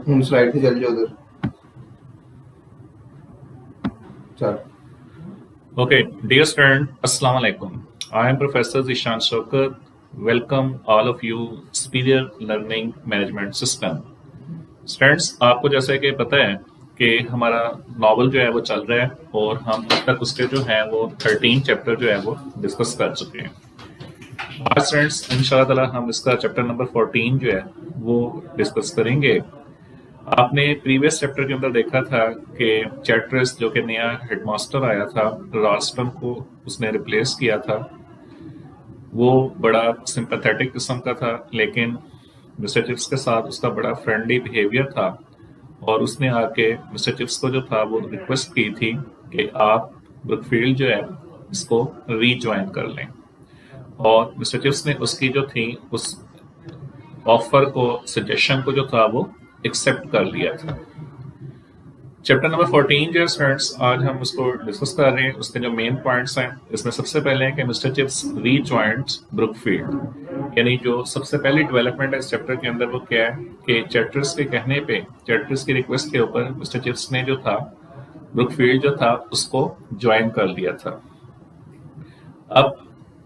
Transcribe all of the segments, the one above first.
Slide से चल जाओ उधर। चल Okay, dear student, Assalamu alaikum. I am Professor Zishan Shaukat. Welcome all of you Superior Learning Management System. Students, आपको जैसे कि पता है कि हमारा नॉवल जो है वो चल रहा है और हम अब तक उसके जो है वो 13 चैप्टर जो है वो डिस्कस कर चुके हैं। आज स्टूडेंट्स इंशाल्लाह ताला हम इसका चैप्टर नंबर 14 जो है वो डिस्कस करेंगे। आपने प्रीवियस चैप्टर के अंदर देखा था कि चैट्रिस जो कि नया हेडमास्टर आया था, राल्स्टन को उसने रिप्लेस किया था। वो बड़ा सिंपैथेटिक किस्म का था, लेकिन मिस्टर चिप्स के साथ उसका बड़ा फ्रेंडली बिहेवियर था और उसने आके मिस्टर चिप्स को जो था वो रिक्वेस्ट की थी कि आप ब्रुकफील्ड जो है इसको रीज्वाइन कर लें, और मिस्टर चिप्स ने उसकी जो थी उस ऑफर को, सजेशन को जो था वो एक्सेप्ट कर लिया था। चैप्टर नंबर 14 जो स्टूडेंट्स आज हम उसको डिस्कस कर रहे हैं, उसके जो मेन पॉइंट्स हैं इसमें सबसे पहले है कि मिस्टर चिप्स रीजॉइंट ब्रुकफील्ड, यानी जो सबसे पहली डेवलपमेंट है इस चैप्टर के अंदर वो क्या है कि चैट्रिस के कहने पे, चैट्रिस की रिक्वेस्ट के ऊपर मिस्टर चिप्स ने जो था ब्रुकफील्ड जो था उसको ज्वाइन कर लिया था। अब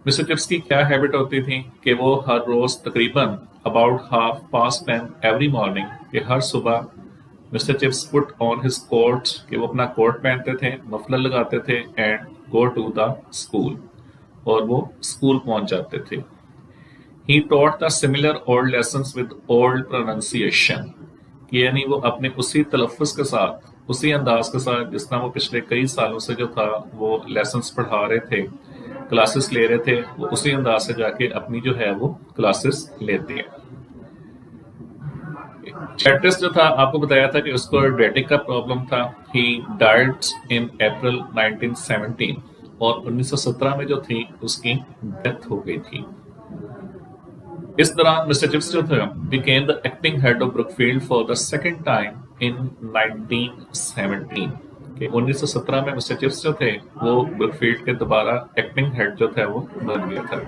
मिस्टर चिप्स की क्या हैबिट होती थी कि वो हर रोज तकरीबन अबाउट 10:30 एवरी मॉर्निंग, कि हर सुबह mister Chips put on his coat, कि वो अपना कोट पहनते थे, मफलर लगाते थे and go to the school, और वो स्कूल पहुंच जाते थे। He taught the similar old lessons with old pronunciation, कि यानी वो अपने उसी तलफ़ुज़ के साथ, उसी अंदाज के साथ जिस तरह वो पिछले कई सालों से जो था वो लेसन्स पढ़ा रहे थे, क्लासेस ले रहे थे, वो उसी अंदाज से जाके अपनी जो है वो क्लासेस लेते हैं। चैट्रिस जो था आपको बताया था कि उसको डायबिटिक का प्रॉब्लम था। ही डाइड इन अप्रैल 1917, और 1917 में जो थी उसकी डेथ हो गई थी। इस दौरान मिस्टर चिप्स जो था became the acting head of Brookfield for the second time in 1917, कि 1917 में मिस्टर चिप्स जो थे वो ब्रुकफील्ड के दोबारा एक्टिंग हेड जो था वो बन गया था।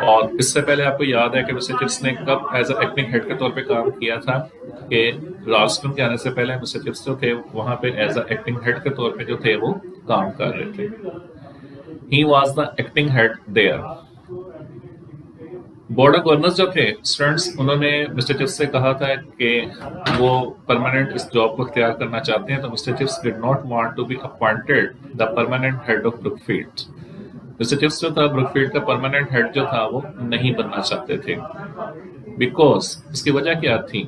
और इससे पहले आपको याद है कि मिस्टर चिप्स ने कब एज अ एक्टिंग हेड के तौर पे काम किया था, कि राल्स्टन के आने से पहले मिस्टर चिप्स जो थे वहां पे एज अ एक्टिंग हेड के तौर पे जो थे वो काम कर रहे थे। He was the acting head there. Board of governors जो थे स्टूडेंट्स, उन्होंने मिस्टर चिप्स से कहा था कि वो परमानेंट इस जॉब को इख्तियार करना चाहते हैं, तो mister Chips did not want to be appointed the permanent head of Brookfield. Mister Chips जो था ब्रुकफील्ड का परमानेंट हेड जो था वो नहीं बनना चाहते थे, बिकॉज इसकी वजह क्या थी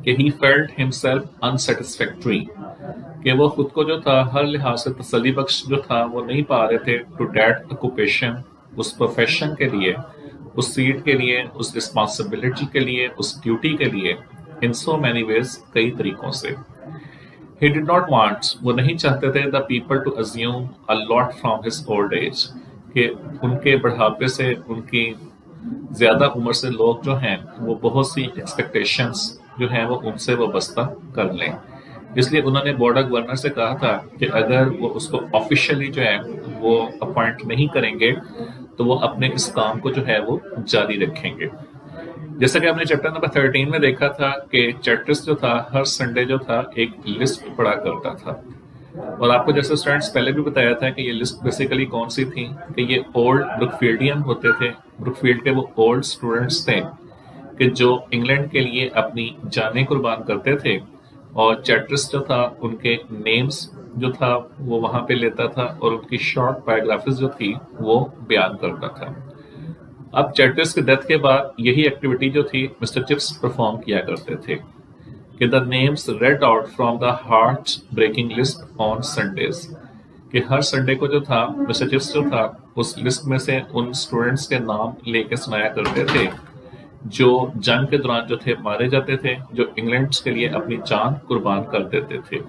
कि ही फेल्ट हिमसेल्फ अनसेटिस्फैक्टरी, कि वो खुद को जो था हर लिहाज से तसल्ली बख्श जो था वो नहीं पा रहे थे टू दैट ऑक्यूपेशन, उस प्रोफेशन के लिए, उस सीट के लिए, उस रिस्पॉन्सिबिलिटी के लिए, उस ड्यूटी के लिए, इन सो मैनी वेज, कई तरीकों से। ही डिड नॉट वांट, वो नहीं चाहते थे the people to assume a lot from his old age, कि उनके बढ़ापे से, उनकी ज्यादा उम्र से लोग जो हैं वो बहुत सी एक्सपेक्टेशंस जो हैं वो उनसे वाबस्ता कर लें। इसलिए उन्होंने बोर्ड ऑफ गवर्नर से कहा था कि अगर वो उसको ऑफिशियली जो है वो अपॉइंट नहीं करेंगे तो वो अपने इस काम को जो है वो जारी रखेंगे। जैसा कि हमने चैप्टर नंबर 13 में देखा था कि चैट्रिस जो था हर संडे जो था एक लिस्ट पढ़ा करता था, और आपको जैसे स्टूडेंट्स पहले भी बताया था कि ये लिस्ट बेसिकली कौन सी थी, कि ये ओल्ड ब्रुकफील्डियन होते थे। ब्रुकफील्ड के वो ओल्ड स्टूडेंट्स थे कि जो इंग्लैंड के लिए अपनी जानें कुर्बान करते थे, और चैट्रिस जो था उनके नेम्स जो था वो वहां पे लेता था और उनकी शॉर्ट बायोग्राफीज जो थी वो बयान करता था। अब चैट्रिस की डेथ के बाद यही एक्टिविटी जो थी मिस्टर चिप्स परफॉर्म किया करते थे, कि the names read out from the heartbreaking list on Sundays, कि हर संडे को जो था मिस्टर चिप्स जो था उस लिस्ट में से उन स्टूडेंट्स के नाम लेके सुनाया करते थे जो जंग के दौरान जो थे मारे जाते थे, जो इंग्लैंड के लिए अपनी जान कुर्बान कर देते थे।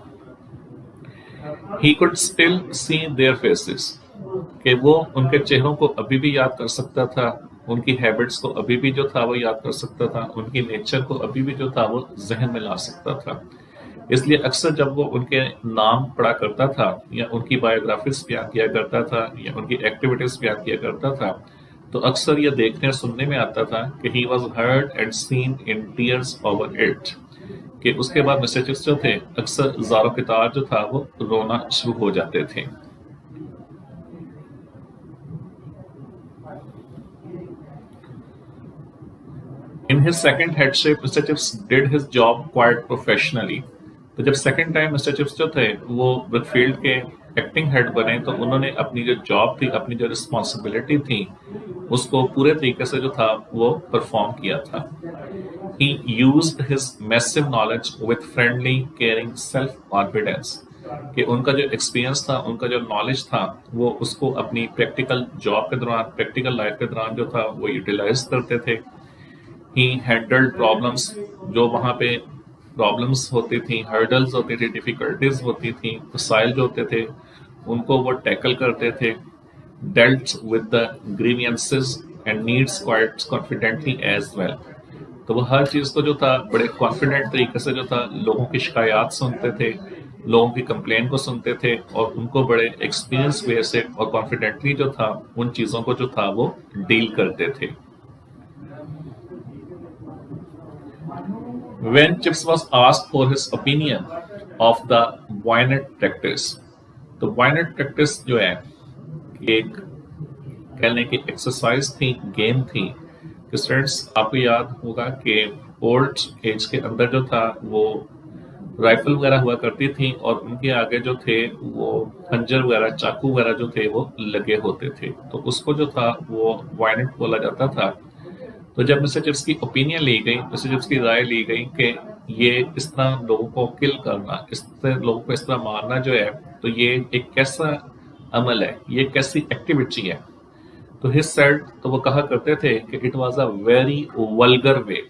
He could still see their faces, कि वो उनके चेहरों को अभी भी याद कर सकता था, उनकी हैबिट्स को अभी भी जो था वो याद कर सकता था, उनकी नेचर को अभी भी जो था वो जहन में ला सकता था। इसलिए अक्सर जब वो उनके नाम पढ़ा करता था या उनकी बायोग्राफीज बयान किया करता था या उनकी एक्टिविटीज बयान किया करता था, तो अक्सर ये देखने और सुनने में आता था कि he was heard and seen in tears over it, کہ اس کے بعد مسٹر چپس جو تھے اکثر زارو قطار جو تھا وہ رونا شروع ہو جاتے تھے. In his second headship, Mr. Chips did his job quite professionally. تو جب سیکنڈ ٹائم مسٹر چپس جو تھے وہ برک فیلڈ کے ایکٹنگ ہیڈ بنے تو انہوں نے اپنی جو جاب تھی, اپنی جو رسپانسبلٹی تھی, اس کو پورے طریقے سے جو تھا وہ پرفارم کیا تھا. He used his massive knowledge with friendly, caring self-confidence. کہ ان کا جو ایکسپیرینس تھا, ان کا جو نالج تھا, وہ اس کو اپنی پریکٹیکل جاب کے دوران, پریکٹیکل لائف کے دوران جو تھا وہ یوٹیلائز کرتے تھے. He handled problems, جو وہاں پہ پرابلمس ہوتی تھیں, ہرڈلز ہوتی تھی, ڈیفیکلٹیز ہوتی تھیں, مسائل جو ہوتے تھے ان کو وہ ٹیکل کرتے تھے. dealt with the grievances and needs quite confidently as well. تو وہ ہر چیز کو جو تھا بڑے کانفیڈنٹ طریقے سے جو تھا لوگوں کی شکایات سنتے تھے, لوگوں کی کمپلین کو سنتے تھے, اور ان کو بڑے ایکسپیرینس وے سے اور کانفیڈنٹلی جو تھا ان چیزوں کو جو تھا وہ ڈیل کرتے تھے. When Chips was asked for his opinion of the Wynette practice, تو Wynette practice جو ہے ایک کہنے کی ایکسرسائز تھی, گیم تھی. کہ اسٹوڈنٹس آپ کو یاد ہوگا کہ اولڈ ایج کے اندر جو تھا وہ رائفل وغیرہ ہوا کرتی تھی اور ان کے آگے جو تھے وہ خنجر وغیرہ, چاقو وغیرہ جو تھے وہ لگے ہوتے تھے. تو اس کو جو تھا وہ Wynette بولا جاتا تھا. تو جب مسٹر چپس کی اوپینین لی گئی, مسٹر چپس کی رائے لی گئی کہ یہ اس طرح لوگوں کو کل کرنا, اس طرح لوگوں کو اس طرح مارنا جو ہے تو یہ ایک کیسا عمل ہے, یہ کیسی ایکٹیویٹی ہے. تو ہز سیڈ, تو وہ کہا کرتے تھے کہ it was a very vulgar way,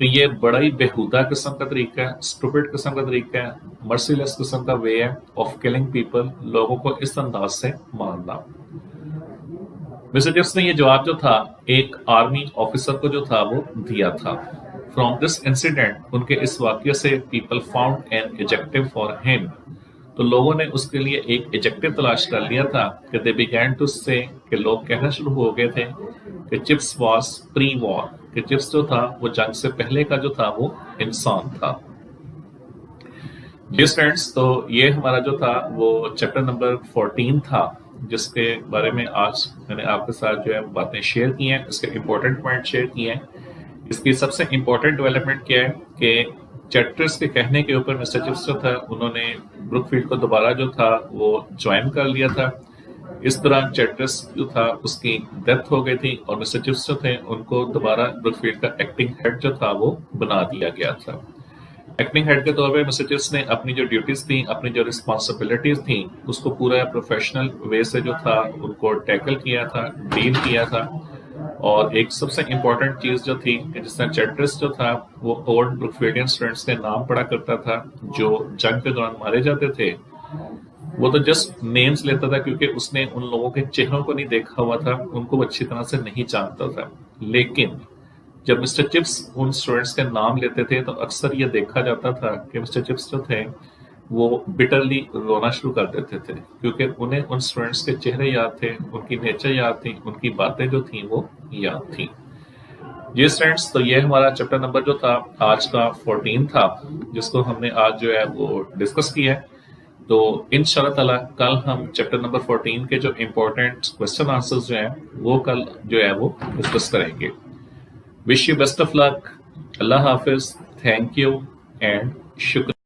کہ یہ بڑا ہی بےہودہ قسم کا طریقہ ہے, اسٹوپڈ قسم کا طریقہ ہے, مرسی لیس قسم کا وے ہے آف کلنگ پیپل, لوگوں کو اس انداز سے مارنا. مسٹر چپس نے یہ جواب جو تھا ایک آرمی آفیسر کو جو تھا وہ دیا تھا. فرام دس انسیڈنٹ, ان کے اس واقعے سے people found an adjective for him, تو لوگوں نے اس کے لیے ایک ایجیکٹو تلاش کر لیا تھا کہ دے بیگین ٹو سے, کہ لوگ کہنا شروع ہو گئے تھے کہ چپس واز پری وار, کہ چپس جو تھا وہ جنگ سے پہلے کا جو تھا وہ انسان تھا. جی فرینڈس, تو یہ ہمارا جو تھا وہ چیپٹر نمبر 14 تھا, جس کے بارے میں آج میں نے آپ کے ساتھ جو ہے باتیں شیئر کی ہیں, اس کے امپورٹنٹ پوائنٹ شیئر کیے ہیں. اس کی سب سے امپورٹنٹ ڈیولپمنٹ کیا ہے کہ چیٹرس کے کہنے کے اوپر مسٹر چپس جو تھا انہوں نے بروک فیلڈ کو دوبارہ جو تھا وہ جوائن کر لیا تھا. اس دوران چیٹرس جو تھا اس کی ڈیتھ ہو گئی تھی اور مسٹر چپس جو تھے ان کو دوبارہ بروک فیلڈ کا ایکٹنگ ہیڈ جو تھا وہ بنا دیا گیا تھا. ایکٹنگ ہیڈ کے طور پہ مسٹر چپس نے اپنی جو ڈیوٹیز تھیں, اپنی جو رسپانسبلٹیز تھیں, اس کو پورا پروفیشنل وے سے جو تھا ان کو ٹیکل کیا تھا, ڈیل کیا تھا. اور ایک سب سے امپورٹنٹ چیز جو تھی کہ جس طرح چیٹرس جو تھا وہ اولڈ بروک فیلڈین اسٹوڈنٹس کے نام پڑھا کرتا تھا جو جنگ کے دوران مارے جاتے تھے. وہ تو جسٹ نیمز لیتا تھا کیونکہ اس نے ان لوگوں کے چہروں کو نہیں دیکھا ہوا تھا, ان کو اچھی طرح سے نہیں جانتا تھا. لیکن جب مسٹر چپس ان اسٹوڈنٹس کے نام لیتے تھے تو اکثر یہ دیکھا جاتا تھا کہ مسٹر چپس جو تھے وہ بٹرلی رونا شروع کر دیتے تھے, کیونکہ انہیں ان اسٹوڈنٹس کے چہرے یاد تھے, ان کی نیچر یاد تھی, ان کی باتیں جو تھیں وہ یاد تھیں. جی اسٹوڈنٹس, تو یہ ہمارا چیپٹر نمبر جو تھا آج کا 14 تھا, جس کو ہم نے آج جو ہے وہ ڈسکس کیا ہے. تو انشاءاللہ تعالیٰ کل ہم چیپٹر نمبر 14 کے جو امپورٹنٹ کوشچن آنسرز جو ہیں وہ کل جو ہے وہ ڈسکس کریں گے. وش یو بیسٹ آف لک. اللہ حافظ. تھینک یو اینڈ شکریہ.